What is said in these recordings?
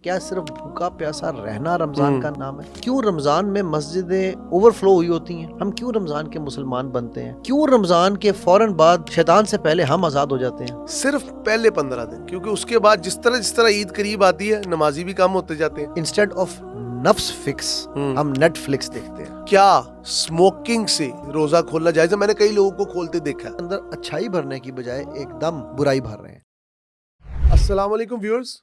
کیا صرف بھوکا پیاسا رہنا رمضان کا نام ہے؟ کیوں رمضان میں مسجدیں اوور فلو ہوئی ہوتی ہیں؟ ہم کیوں رمضان کے مسلمان بنتے ہیں؟ کیوں رمضان کے فوراً بعد شیطان سے پہلے ہم آزاد ہو جاتے ہیں؟ صرف پہلے 15 دن، کیونکہ اس کے بعد جس طرح عید قریب آتی ہے نمازی بھی کم ہوتے جاتے ہیں. انسٹیڈ آف نفس فکس ہم نیٹ فلکس دیکھتے ہیں. کیا اسموکنگ سے روزہ کھولنا جائز ہے؟ میں نے کئی لوگوں کو کھولتے دیکھا ہے. اندر اچھائی بھرنے کی بجائے ایک دم برائی بھر رہے ہیں. السلام علیکم ویورز،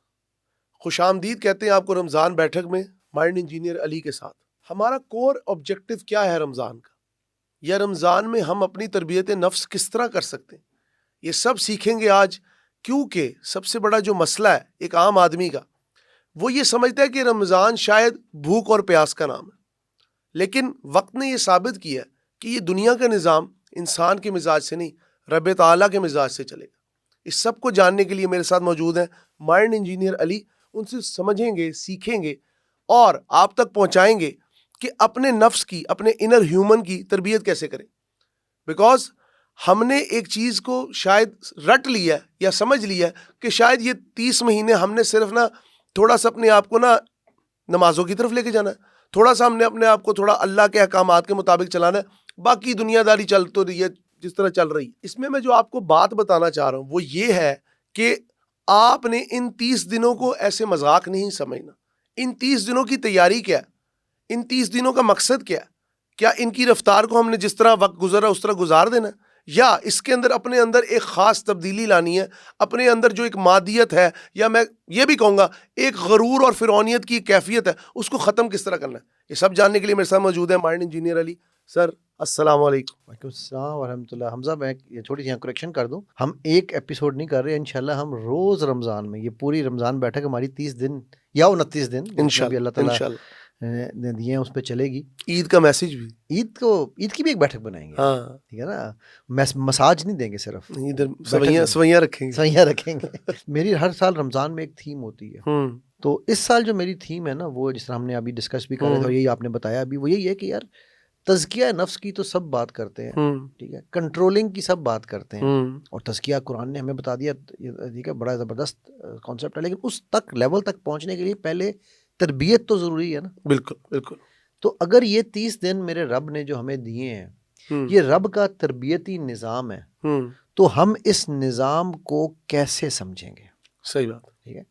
خوش آمدید کہتے ہیں آپ کو رمضان بیٹھک میں مائنڈ انجینئر علی کے ساتھ. ہمارا کور آبجیکٹو کیا ہے رمضان کا، یا رمضان میں ہم اپنی تربیت نفس کس طرح کر سکتے ہیں، یہ سب سیکھیں گے آج. کیونکہ سب سے بڑا جو مسئلہ ہے ایک عام آدمی کا، وہ یہ سمجھتا ہے کہ رمضان شاید بھوک اور پیاس کا نام ہے. لیکن وقت نے یہ ثابت کیا کہ یہ دنیا کا نظام انسان کے مزاج سے نہیں، رب تعالیٰ کے مزاج سے چلے گا. اس سب کو جاننے کے لیے میرے ساتھ موجود ہیں مائنڈ انجینئر علی. ان سے سمجھیں گے، سیکھیں گے اور آپ تک پہنچائیں گے کہ اپنے نفس کی، اپنے انر ہیومن کی تربیت کیسے کریں. بیکاز ہم نے ایک چیز کو شاید رٹ لیا یا سمجھ لیا کہ شاید یہ 30 مہینے ہم نے صرف تھوڑا سا اپنے آپ کو نمازوں کی طرف لے کے جانا ہے، تھوڑا سا ہم نے اپنے آپ کو تھوڑا اللہ کے احکامات کے مطابق چلانا ہے، باقی دنیا داری چل تو رہی ہے جس طرح چل رہی ہے. اس میں جو آپ کو بات بتانا چاہ رہا ہوں وہ یہ ہے کہ آپ نے ان 30 دنوں کو ایسے مذاق نہیں سمجھنا. ان 30 دنوں کی تیاری کیا ہے، ان 30 دنوں کا مقصد کیا ہے. کیا ان کی رفتار کو ہم نے جس طرح وقت گزرا اس طرح گزار دینا، یا اس کے اندر اپنے ایک خاص تبدیلی لانی ہے، اپنے اندر جو ایک مادیت ہے، یا میں یہ بھی کہوں گا ایک غرور اور فرعونیت کی کیفیت ہے، اس کو ختم کس طرح کرنا ہے. یہ سب جاننے کے لیے میرے ساتھ موجود ہے مائنڈ انجینئر علی. سر السلام علیکم. وعلیکم السلام ورحمۃ اللہ. حمزہ میں یہ چھوٹی سی کریکشن کر دوں، ہم ایک ایپیسوڈ نہیں کر رہے انشاءاللہ. ہم روز رمضان میں، یہ پوری رمضان بیٹھک ہماری 30 دن یا 29 دن بھی اللہ تعالیٰ نے دیے ہیں، اس پہ چلے گی. عید کا میسج بھی، عید کی بھی ایک بیٹھک بنائیں گے، ٹھیک ہے نا. مساج نہیں دیں گے، صرف سوئیاں رکھیں گے. میری ہر سال رمضان میں ایک تھیم ہوتی ہے. تو اس سال جو میری تھیم ہے نا، وہ جس طرح ہم نے ابھی ڈسکس بھی کر رہے تھے اور یہی آپ نے بتایا ابھی، وہ یہی ہے کہ یار تزکیہ نفس کی تو سب بات کرتے ہیں، ٹھیک ہے، کنٹرولنگ کی سب بات کرتے ہیں، اور تزکیہ قرآن نے ہمیں بتا دیا، ٹھیک ہے، بڑا زبردست کانسیپٹ ہے. لیکن اس لیول تک پہنچنے کے لیے پہلے تربیت تو ضروری ہے نا. بالکل بالکل. تو اگر یہ 30 دن میرے رب نے جو ہمیں دیے ہیں، یہ رب کا تربیتی نظام ہے، تو ہم اس نظام کو کیسے سمجھیں گے؟ صحیح بات. ٹھیک ہے،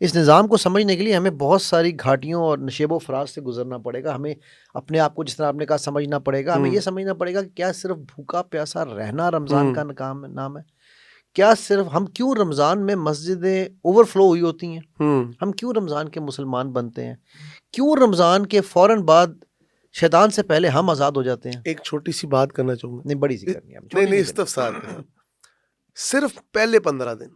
اس نظام کو سمجھنے کے لیے ہمیں بہت ساری گھاٹیوں اور نشیب و فراز سے گزرنا پڑے گا. ہمیں اپنے آپ کو، جس طرح آپ نے کہا، سمجھنا پڑے گا. ہمیں یہ سمجھنا پڑے گا کہ کیا صرف بھوکا پیاسا رہنا رمضان کا نام ہے؟ کیا صرف ہم کیوں رمضان میں مسجدیں اوور فلو ہوئی ہوتی ہیں؟ ہم کیوں رمضان کے مسلمان بنتے ہیں؟ کیوں رمضان کے فوراً بعد شیطان سے پہلے ہم آزاد ہو جاتے ہیں؟ ایک چھوٹی سی بات کرنا چاہوں گا. نہیں، بڑی سی کرنی ہے. نہیں، استفسار. صرف پہلے 15 دن،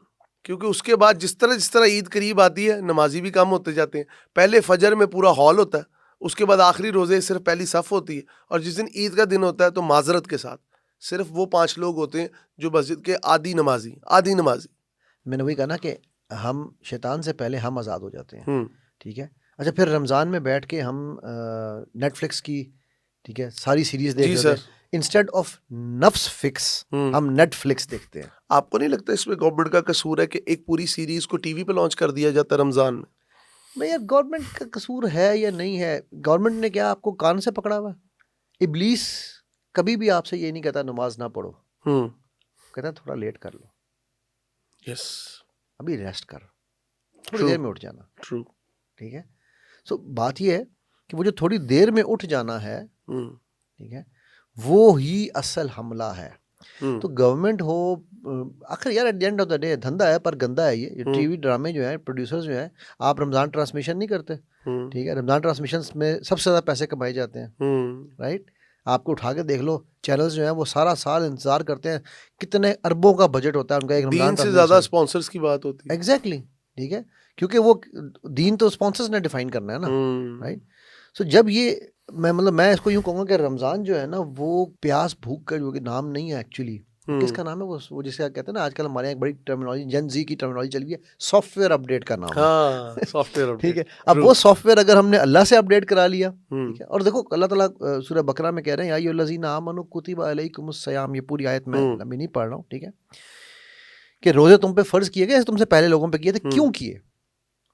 کیونکہ اس کے بعد جس طرح عید قریب آتی ہے نمازی بھی کم ہوتے جاتے ہیں. پہلے فجر میں پورا ہال ہوتا ہے، اس کے بعد آخری روزے صرف پہلی صف ہوتی ہے، اور جس دن عید کا دن ہوتا ہے تو معذرت کے ساتھ صرف وہ 5 لوگ ہوتے ہیں جو مسجد کے عادی نمازی. میں نے وہی کہا نا کہ ہم شیطان سے پہلے ہم آزاد ہو جاتے ہیں. ٹھیک ہے. اچھا، پھر رمضان میں بیٹھ کے ہم نیٹ فلکس کی، ٹھیک ہے، ساری سیریز دیکھ رہے ہیں. انسٹیڈ آف نفس فکس ہم نیٹ فلکس دیکھتے ہیں. آپ کو نہیں لگتا اس میں گورنمنٹ کا قصور ہے کہ ایک پوری سیریز کو ٹی وی پہ لانچ کر دیا جاتا ہے رمضان میں؟ نہیں یار، گورنمنٹ کا قصور ہے یا نہیں ہے؟ گورنمنٹ نے کیا آپ کو کان سے پکڑا ہوا؟ ابلیس کبھی بھی آپ سے یہ نہیں کہتا نماز نہ پڑھو، کہتا تھوڑا لیٹ کر لو، یس، ابھی ریسٹ کر، تھوڑی دیر میں اٹھ جانا. ٹرو. ٹھیک ہے. سو بات یہ ہے کہ وہ جو تھوڑی دیر میں اٹھ جانا ہے، ٹھیک ہے، وہ ہی اصل حملہ ہے. تو گورنمنٹ ہو، آخر یار at the end of the day دھندا ہے، پر گندا ہے. یہ ٹی وی ڈرامے جو ہیں، پروڈیوسرز جو ہیں، آپ رمضان ٹرانسمیشن نہیں کرتے، ٹھیک ہے، رمضان ٹرانسمیشن میں سب سے زیادہ پیسے کمائے جاتے ہیں، رائٹ. آپ کو اٹھا کے دیکھ لو، چینلز جو ہیں وہ سارا سال انتظار کرتے ہیں، کتنے اربوں کا بجٹ ہوتا ہے ان کا ایک رمضان سے زیادہ اسپانسرز کی بات ہوتی ہے. ایگزیکٹلی، ٹھیک ہے، کیونکہ وہ دین تو اسپانسرز نے ڈیفائن کرنا ہے نا، رائٹ. سو جب یہ میں اس کو یوں کہوں گا کہ رمضان جو ہے نا، وہ پیاس بھوک کا جو کہ نام نہیں ہے ایکچولی. کس کا نام ہے وہ جسے کہتے ہیں نا، آج کل ہمارے یہاں ایک بڑی ٹرمینالوجی، جن زی کی ٹرمینالوجی چل گئی ہے، سافٹ ویئر اپڈیٹ کا نام ہے. سافٹ ویئر ٹھیک ہے. اب وہ سافٹ ویئر اگر ہم نے اللہ سے اپڈیٹ کرا لیا، ٹھیک ہے، اور دیکھو اللہ تعالیٰ سورہ بقرہ میں کہہ رہے ہیں، یا ایھا الذین آمنوا کتب علیکم الصیام. یہ پوری آیت میں لمبی نہیں پڑھ رہا ہوں، ٹھیک ہے، کہ روزے تم پہ فرض کیے گئے، تم سے پہلے لوگوں پہ کیے تھے. کیوں کیے؟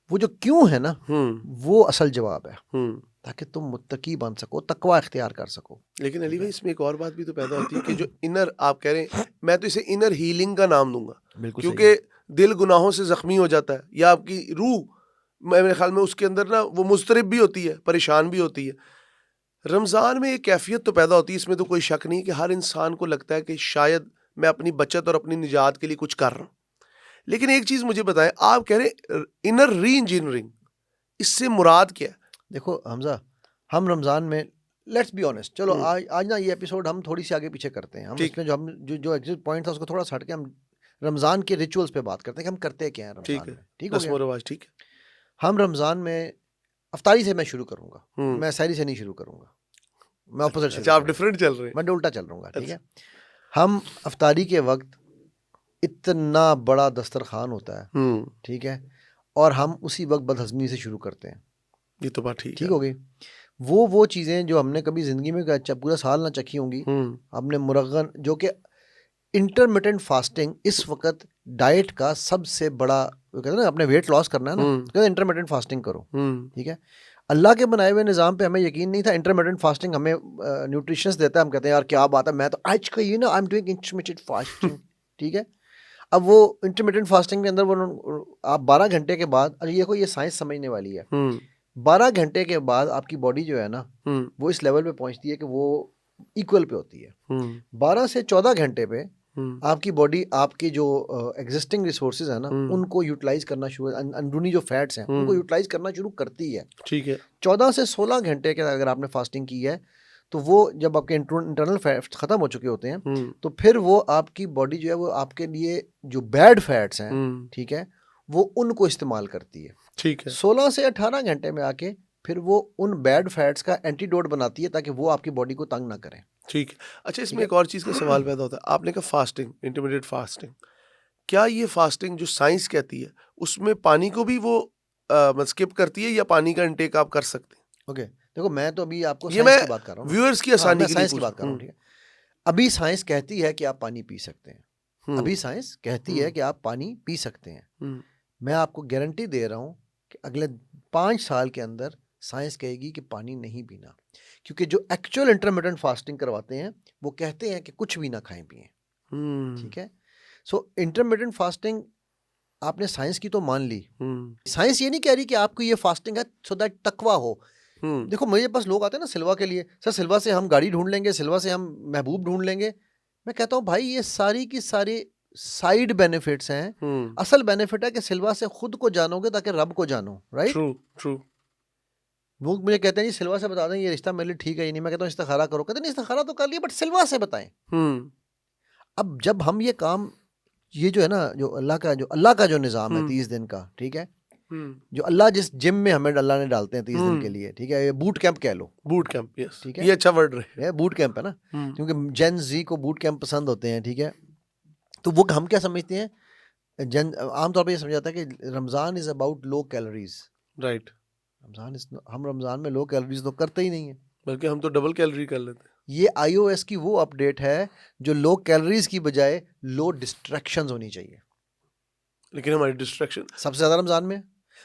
وہ جو کیوں ہے نا وہ اصل جواب ہے، تاکہ تم متقی بن سکو، تقوی اختیار کر سکو. لیکن علی بھائی اس میں ایک اور بات بھی تو پیدا ہوتی ہے کہ جو انر آپ کہہ رہے ہیں، میں تو اسے انر ہیلنگ کا نام دوں گا، بالکل کیونکہ دل گناہوں سے زخمی ہو جاتا ہے، یا آپ کی روح میرے خیال میں اس کے اندر نا وہ مضطرب بھی ہوتی ہے، پریشان بھی ہوتی ہے. رمضان میں ایک کیفیت تو پیدا ہوتی ہے، اس میں تو کوئی شک نہیں کہ ہر انسان کو لگتا ہے کہ شاید میں اپنی بچت اور اپنی نجات کے لیے کچھ کر رہا ہوں. لیکن ایک چیز مجھے بتائیں، آپ کہہ رہے ہیں انر ری انجینئرنگ، اس سے مراد کیا ہے؟ دیکھو حمزہ، ہم رمضان میں لیٹس بی آنیسٹ، چلو آج نا یہ ایپیسوڈ ہم تھوڑی سی آگے پیچھے کرتے ہیں، ہم اس میں جو ہم جو ایگزٹ پوائنٹ تھا اس کو تھوڑا سا ہٹ کے ہم رمضان کے ریچولز پہ بات کرتے ہیں کہ ہم کرتے کیا ہیں رمضان میں. ٹھیک ہو رسم و گیا؟ رواج. ٹھیک ہے. ہم رمضان میں افطاری سے میں شروع کروں گا، میں سحری سے نہیں شروع کروں گا، میں اپوزٹ اچھا آپ ڈفرینٹ چل رہے ہیں. میں الٹا چل رہا ہوں گا. ٹھیک ہے، ہم افطاری کے وقت اتنا بڑا دسترخوان ہوتا ہے، ٹھیک ہے، اور ہم اسی وقت بدہضمی سے شروع کرتے ہیں. یہ تو بات ٹھیک ہو گئی. وہ چیزیں جو ہم نے کبھی زندگی میں پورا سال نہ چکھی ہوں گی، ہم نے مرغن، جو کہ انٹرمیٹنٹ فاسٹنگ اس وقت ڈائٹ کا سب سے بڑا، کہتے ہیں نا اپنے ویٹ لاس کرنا ہے نا، انٹرمیٹنٹ فاسٹنگ کرو. ٹھیک ہے، اللہ کے بنائے ہوئے نظام پہ ہمیں یقین نہیں تھا. انٹرمیٹنٹ فاسٹنگ ہمیں نیوٹریشنس دیتا ہے، ہم کہتے ہیں یار کیا بات ہے، میں تو آج کا یہ نا I am doing intermittent fasting. ٹھیک ہے، اب وہ انٹرمیٹنٹ فاسٹنگ کے اندر وہ آپ 12 گھنٹے کے بعد، یہ سائنس سمجھنے والی ہے، 12 گھنٹے کے بعد آپ کی باڈی جو ہے نا وہ اس لیول پہ پہنچتی ہے کہ وہ ایکول پہ ہوتی ہے. 12 سے 14 گھنٹے پہ آپ کی باڈی آپ کی جو ایگزسٹنگ ریسورسز ہیں نا ان کو یوٹیلائز کرنا شروع، اندرونی جو فیٹس ہیں ان کو یوٹیلائز کرنا شروع کرتی ہے. ٹھیک ہے، 14 سے 16 گھنٹے کے اگر آپ نے فاسٹنگ کی ہے تو وہ جب آپ کے انٹرنل فیٹس ختم ہو چکے ہوتے ہیں تو پھر وہ آپ کی باڈی جو ہے وہ آپ کے لیے جو بیڈ فیٹس ہیں، ٹھیک ہے، وہ ان کو استعمال کرتی ہے. ٹھیک ہے، 16 سے 18 گھنٹے میں آ کے پھر وہ ان بیڈ فیٹس کا اینٹی ڈوٹ بناتی ہے تاکہ وہ آپ کی باڈی کو تنگ نہ کریں. ٹھیک ہے. اچھا اس میں ایک اور چیز کا سوال پیدا ہوتا ہے، آپ نے کہا فاسٹنگ، انٹرمیڈیٹ فاسٹنگ، کیا یہ فاسٹنگ جو سائنس کہتی ہے اس میں پانی کو بھی وہ اسکپ کرتی ہے یا پانی کا انٹیک آپ کر سکتے ہیں؟ اوکے، دیکھو میں تو ابھی آپ کو یہ سائنس میں کی بات کر رہا ہوں، ویورز کی آسانی کے لیے سائنس کی بات کر رہا ہوں. ٹھیک ہے، ابھی سائنس کہتی ہے کہ آپ پانی پی سکتے ہیں، ابھی سائنس کہتی ہے کہ آپ پانی پی سکتے ہیں. میں آپ کو گارنٹی دے رہا ہوں کہ اگلے 5 سال کے اندر سائنس کہے گی کہ پانی نہیں پینا، کیونکہ جو ایکچوئل انٹرمیٹنٹ فاسٹنگ کرواتے ہیں وہ کہتے ہیں کہ کچھ بھی نہ کھائیں پیئیں. ٹھیک ہے، سو انٹرمیٹنٹ فاسٹنگ آپ نے سائنس کی تو مان لی، سائنس یہ نہیں کہہ رہی کہ آپ کو یہ فاسٹنگ ہے سو دیٹ تقویٰ ہو. دیکھو میرے پاس لوگ آتے ہیں نا سلوا کے لیے، سر سلوا سے ہم گاڑی ڈھونڈ لیں گے، سلوا سے ہم محبوب ڈھونڈ لیں گے. میں کہتا ہوں بھائی یہ ساری کی ساری سائیڈ بینیفٹس ہیں، اصل بینیفٹ ہے کہ سلوا سے خود کو جانو گے تاکہ رب کو جانو. Right, true. وہ مجھے کہتے ہیں جی سلوا سے بتا دیں یہ رشتہ میرے لیے ٹھیک ہے یا نہیں. میں کہتا ہوں استخارہ کرو، کہتے ہیں نہیں استخارہ تو کر لیا بٹ سلوا سے بتائیں. اب جب ہم یہ کام، یہ جو ہے نا جو اللہ کا جو نظام ہے 30 دن کا، ٹھیک ہے، جو اللہ جس جم میں ہمیں اللہ نے ڈالتے ہیں 30 دن کے لیے، ٹھیک ہے، یہ بوٹ کیمپ کہہ لو، بوٹ کیمپ، یس، ٹھیک ہے، یہ اچھا ورڈ رہے، یہ بوٹ کیمپ ہے نا، کیونکہ جین زی کو بوٹ کیمپ پسند ہوتے ہیں. ٹھیک ہے، تو وہ ہم کیا سمجھتے ہیں، عام طور پہ یہ سمجھا جاتا ہے کہ Ramzan is about low calories. Right, ہم رمضان میں لو کیلوریز تو کرتے ہی نہیں ہیں، بلکہ ہم تو ڈبل کیلوری کر لیتے ہیں. یہ آئی او ایس کی وہ اپ ڈیٹ ہے جو لو کیلوریز کی بجائے لو ڈسٹریکشنز ہونی چاہیے. لیکن ہماری ڈسٹریکشن سب سے زیادہ رمضان میں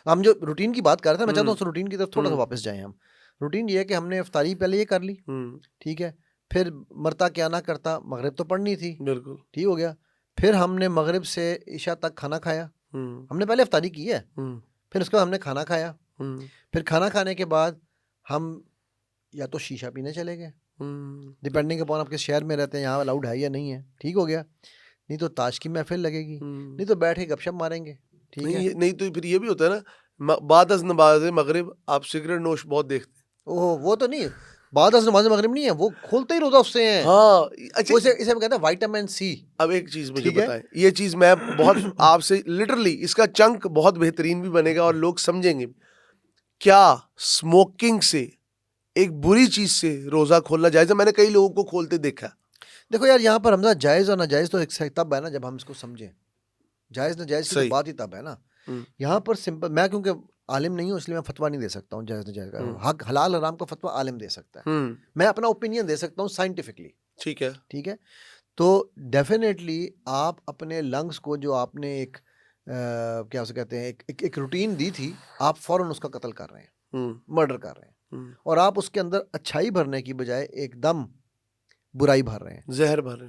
ہم جو روٹین کی بات کر رہے تھے، میں چاہتا ہوں اس روٹین کی طرف تھوڑا سا واپس جائیں. ہم روٹین یہ ہے کہ ہم نے افطاری پہلے یہ کر لی، ٹھیک ہے، پھر مرتا کیا نہ کرتا مغرب تو پڑھنی تھی، بالکل ٹھیک ہو گیا، پھر ہم نے مغرب سے عشاء تک کھانا کھایا، ہم نے پہلے افطاری کی ہے، پھر اس کے بعد ہم نے کھانا کھایا، پھر کھانا کھانے کے بعد ہم یا تو شیشہ پینے چلے گئے، ڈپینڈنگ اپون آپ کس شہر میں رہتے ہیں، یہاں الاؤڈ ہے یا نہیں ہے، ٹھیک ہو گیا، نہیں تو تاش کی محفل لگے گی، نہیں تو بیٹھ کے گپ شپ ماریں گے. ٹھیک ہے، نہیں تو پھر یہ بھی ہوتا ہے نا، بعد از نماز مغرب آپ سگریٹ نوش بہت دیکھتے ہیں. وہ تو نہیں، بعد از نماز مغرب نہیں ہے، وہ کھولتے ہی روزہ اس سے ہیں. ہاں اچھا، اسے ہم کہتے ہیں وائٹامن سی. اب ایک چیز مجھے بتائیں، یہ چیز میں بہت آپ سے لٹرلی اس کا چنک بہت بہترین بھی بنے گا اور لوگ سمجھیں گے. کیا اسموکنگ سے ایک بری چیز سے روزہ کھولنا جائز ہے؟ میں نے کئی لوگوں کو کھولتے دیکھا. دیکھو یار یہاں پر حمزہ جائز اور ناجائز تو ایک تب ہے نا جب ہم اس کو سمجھیں، جائز ناجائز کی تو بات ہی تب ہے نا. یہاں پر سمپل، میں کیونکہ عالم نہیں ہوں اس لیے میں فتویٰ نہیں دے سکتا ہوں جائز ناجائز کا. حق حلال حرام کا فتویٰ عالم دے سکتا ہے، میں اپنا اوپینین دے سکتا ہوں سائنٹیفکلی. ٹھیک ہے، ٹھیک ہے، تو ڈیفینیٹلی آپ اپنے لنگس کو جو آپ نے ایک کیا اسے کہتے ہیں ایک روٹین دی تھی, آپ فوراً اس کا قتل کر رہے ہیں, مرڈر کر رہے ہیں, اور آپ اس کے اندر اچھائی بھرنے کی بجائے ایک دم برائی بھر رہے ہیں, زہر بھر رہے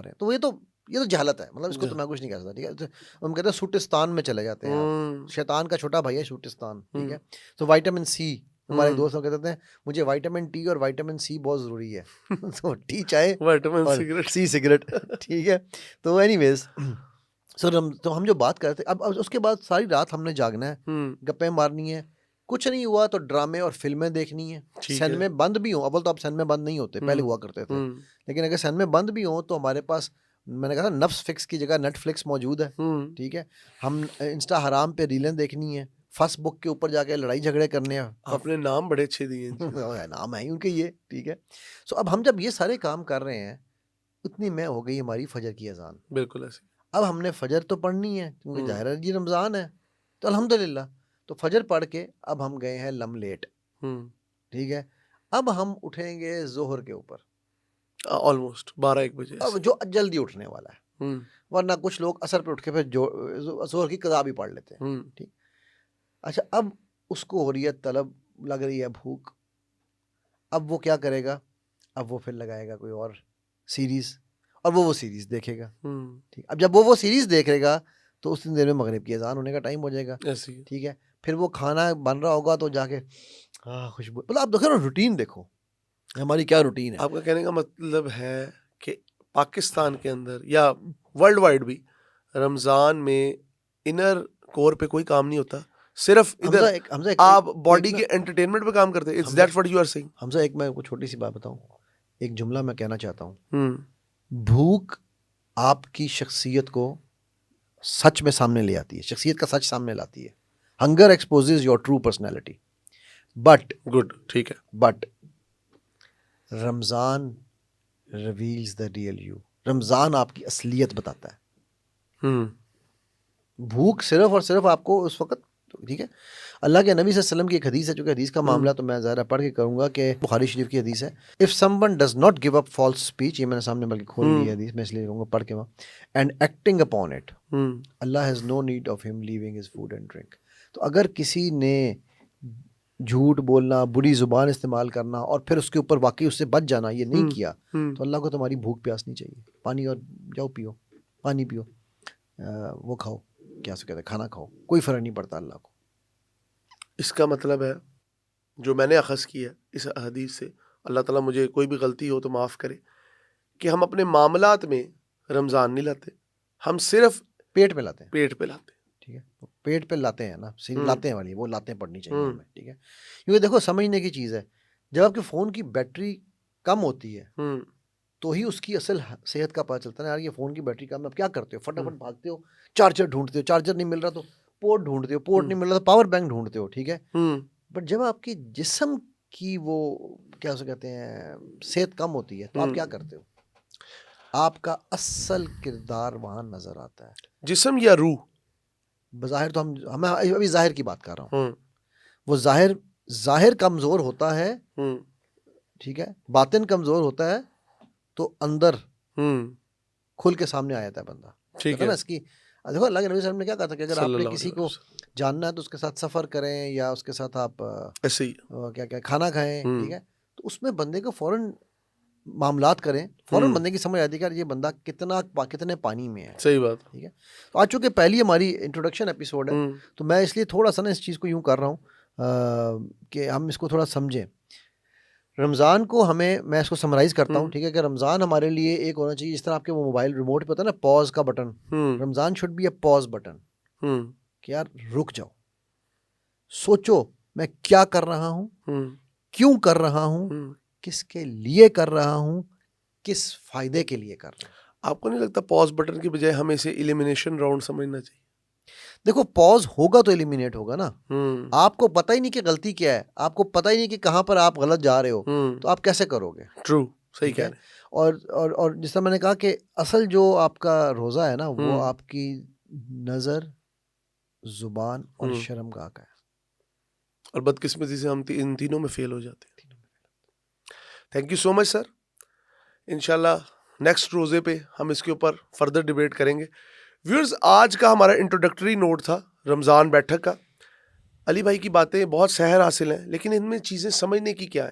ہیں. تو یہ تو جہالت ہے, مطلب اس کو تو میں کچھ نہیں کہہ سکتا. ٹھیک ہے, ہم کہتے ہیں سوٹستان میں چلے جاتے ہیں آپ, شیطان کا چھوٹا بھائی ہے سوٹستان. ٹھیک ہے, تو وائٹامن سی, ہمارے ایک دوست ہم کہتے ہیں مجھے وائٹامن ٹی اور وائٹامن سی بہت ضروری ہے. تو ٹی چائے اور سی سگریٹ. ٹھیک ہے, تو اینی ویز تو ہم جو بات کرتے اب اس کے بعد ساری رات ہم نے جاگنا ہے, گپیں مارنی ہے, کچھ نہیں ہوا تو ڈرامے اور فلمیں دیکھنی ہے. سینمے بند بھی ہوں, اول تو اب سینمے بند نہیں ہوتے, پہلے ہوا کرتے تھے, لیکن اگر سینمے بند بھی ہوں تو ہمارے پاس, میں نے کہا نفس فکس کی جگہ نیٹ فلکس موجود ہے. ٹھیک ہے, ہم انسٹا حرام پہ ریلیں دیکھنی ہے, فیس بک کے اوپر جا کے لڑائی جھگڑے کرنے ہیں. اپنے نام بڑے اچھے دیے نام ہے ان کے یہ. ٹھیک ہے, سو اب ہم جب یہ سارے کام کر رہے ہیں, اتنی میں ہو گئی ہماری فجر کی اذان. بالکل ایسے. اب ہم نے فجر تو پڑھنی ہے کیونکہ ظاہر ہے جی رمضان ہے, تو الحمدللہ تو فجر پڑھ کے اب ہم گئے ہیں لم لیٹ. ٹھیک ہے, اب ہم اٹھیں گے ظہر کے اوپر, آلموسٹ 12-1 بجے, اب جو جلدی اٹھنے والا ہے, ورنہ کچھ لوگ اثر پہ اٹھ کے پھر ظہر کی قضا بھی پڑھ لیتے ہیں. ٹھیک, اچھا اب اس کو ہو رہی ہے طلب, لگ رہی ہے بھوک, اب وہ کیا کرے گا, اب وہ پھر لگائے گا کوئی اور سیریز, اور وہ سیریز دیکھے گا. ٹھیک, اب جب وہ سیریز دیکھے گا تو اس دیر میں مغرب کی اذان ہونے کا ٹائم ہو جائے گا. ٹھیک ہے, پھر وہ کھانا بن رہا ہوگا تو جا کے خوشبو, مطلب آپ دیکھو نا روٹین, دیکھو ہماری کیا روٹین ہے. آپ کا کہنے کا مطلب ہے کہ پاکستان کے اندر یا ورلڈ وائڈ بھی رمضان میں انر کور پہ کوئی کام نہیں ہوتا, صرف ادھر آپ باڈی کے انٹرٹینمنٹ پہ کام کرتے ہیں. It's that what you are seeing. Hamza, ایک میں کوئی چھوٹی سی بات بتاؤں, ایک جملہ میں کہنا چاہتا ہوں. بھوک آپ کی شخصیت کو سچ میں سامنے لے آتی ہے, شخصیت کا سچ سامنے لاتی ہے. Hunger exposes your true personality. But good, ٹھیک ہے, but Ramzan reveals the real you. Ramzan آپ کی اصلیت بتاتا ہے. بھوک صرف اور صرف آپ کو اس وقت, ٹھیک ہے, اللہ کے نبی صلی اللہ علیہ وسلم کی ایک حدیث ہے, چونکہ حدیث کا معاملہ تو میں ظاہر پڑھ کے کروں گا, کہ بخاری شریف کی حدیث ہے, if someone does not give up false speech, یہ میں نے سامنے بلکہ کھول لی ہے حدیث, میں اس لیے کہوں گا پڑھ کے وہاں, and acting upon it, Allah has no need of him leaving his food and drink. تو اگر کسی نے جھوٹ بولنا, بری زبان استعمال کرنا اور پھر اس کے اوپر واقعی اس سے بچ جانا یہ نہیں کیا, تو اللہ کو تمہاری بھوک پیاس نہیں چاہیے, پانی اور جاؤ پیو, پانی پیو, وہ کھاؤ, کیا سے کہتے ہیں, کھانا کھاؤ, کوئی فرق نہیں پڑتا اللہ کو. اس کا مطلب ہے جو میں نے اخذ کیا اس حدیث سے, اللہ تعالیٰ مجھے کوئی بھی غلطی ہو تو معاف کرے, کہ ہم اپنے معاملات میں رمضان نہیں لاتے, ہم صرف پیٹ پہ لاتے ہیں. پیٹ پہ لاتے ہیں. ٹھیک ہے, پیٹ پہ لاتے ہیں نا, لاتے ہیں والی وہ لاتیں پڑنی چاہیے ہمیں. ٹھیک ہے, کیونکہ دیکھو سمجھنے کی چیز ہے, جب آپ کے فون کی بیٹری کم ہوتی ہے تو ہی اس کی اصل صحت کا پتہ چلتا ہے. یار یہ فون کی بیٹری کم ہے, اب کیا کرتے ہو, فٹافٹ بھاگتے ہو, چارجر ڈھونڈتے ہو, چارجر نہیں مل رہا تو پورٹ ڈھونڈتے ہو, پورٹ نہیں مل رہا تو پاور بینک ڈھونڈتے ہو. ٹھیک ہے, بٹ جب آپ کی جسم کی وہ کیا اسے کہتے ہیں صحت کم ہوتی ہے تو آپ کیا کرتے ہو, آپ کا اصل کردار وہاں نظر آتا ہے. جسم یا روح, بظاہر تو ہمیں ابھی ظاہر کی بات کر رہا ہوں, وہ ظاہر کمزور ہوتا ہے. ٹھیک ہے, باطن کمزور ہوتا ہے تو اندر کھل کے سامنے آ جاتا ہے بندہ. ٹھیک ہے نا, اس کی دیکھو اللہ کے نبی صلی اللہ علیہ وسلم نے کیا کہا تھا کہ اگر آپ نے کسی کو جاننا ہے تو اس کے ساتھ سفر کریں یا اس کے ساتھ آپ ایسے ہی کیا کھانا کھائیں. ٹھیک ہے, تو اس میں بندے کو فوراً معاملات کریں, فوراً بندے کی سمجھ آتی ہے کہ یہ بندہ کتنے پانی میں ہے. صحیح بات. ٹھیک ہے, تو آج چونکہ پہلی ہماری انٹروڈکشن ایپیسوڈ ہے تو میں اس لیے تھوڑا سا نا اس چیز کو یوں کر رہا ہوں کہ ہم اس کو تھوڑا سمجھیں. رمضان کو میں اس کو سمرائز کرتا ہوں. ٹھیک ہے, کہ رمضان ہمارے لیے ایک ہونا چاہیے جس طرح آپ کے وہ موبائل ریموٹ پہ ہوتا ہے نا پاز کا button, Ramzan should be a pause button, کہ یار رک جاؤ, سوچو میں کیا کر رہا ہوں, کیوں کر رہا ہوں, کس کے لیے کر رہا ہوں, کس فائدے کے لیے کر رہا ہوں. آپ کو نہیں لگتا پاز بٹن کی بجائے ہمیں اسے ایلیمینیشن راؤنڈ سمجھنا چاہیے؟ دیکھو پاز ہوگا تو ایلیمینیٹ ہوگا نا. آپ کو پتہ ہی نہیں کہ غلطی کیا ہے, آپ کو پتہ ہی نہیں کہ کہاں پر آپ غلط جا رہے ہو, تو آپ کیسے کرو گے. ٹرو, صحیح کہہ رہے ہیں. اور جس طرح میں نے کہا کہ اصل جو آپ کا روزہ ہے نا وہ آپ کی نظر, زبان اور شرمگاہ کا ہے. اور بدقسمتی سے ہم ان تینوں میں فیل ہو جاتے ہیں. تھینک یو سو مچ سر. انشاءاللہ نیکسٹ روزے پہ ہم اس کے اوپر فردر ڈیبیٹ کریں گے. ویورز آج کا ہمارا انٹروڈکٹری نوٹ تھا رمضان بیٹھک کا. علی بھائی کی باتیں بہت سحر حاصل ہیں, لیکن ان میں چیزیں سمجھنے کی کیا ہے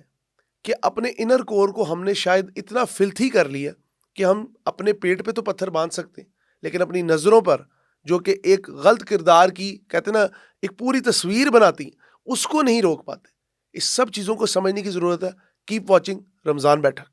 کہ اپنے انر کور کو ہم نے شاید اتنا فلتھی کر لیا کہ ہم اپنے پیٹ پہ تو پتھر باندھ سکتے ہیں, لیکن اپنی نظروں پر جو کہ ایک غلط کردار کی کہتے نا ایک پوری تصویر بناتی, اس کو نہیں روک پاتے. اس سب چیزوں کو سمجھنے کی ضرورت ہے. کیپ واچنگ رمضان بیٹھک.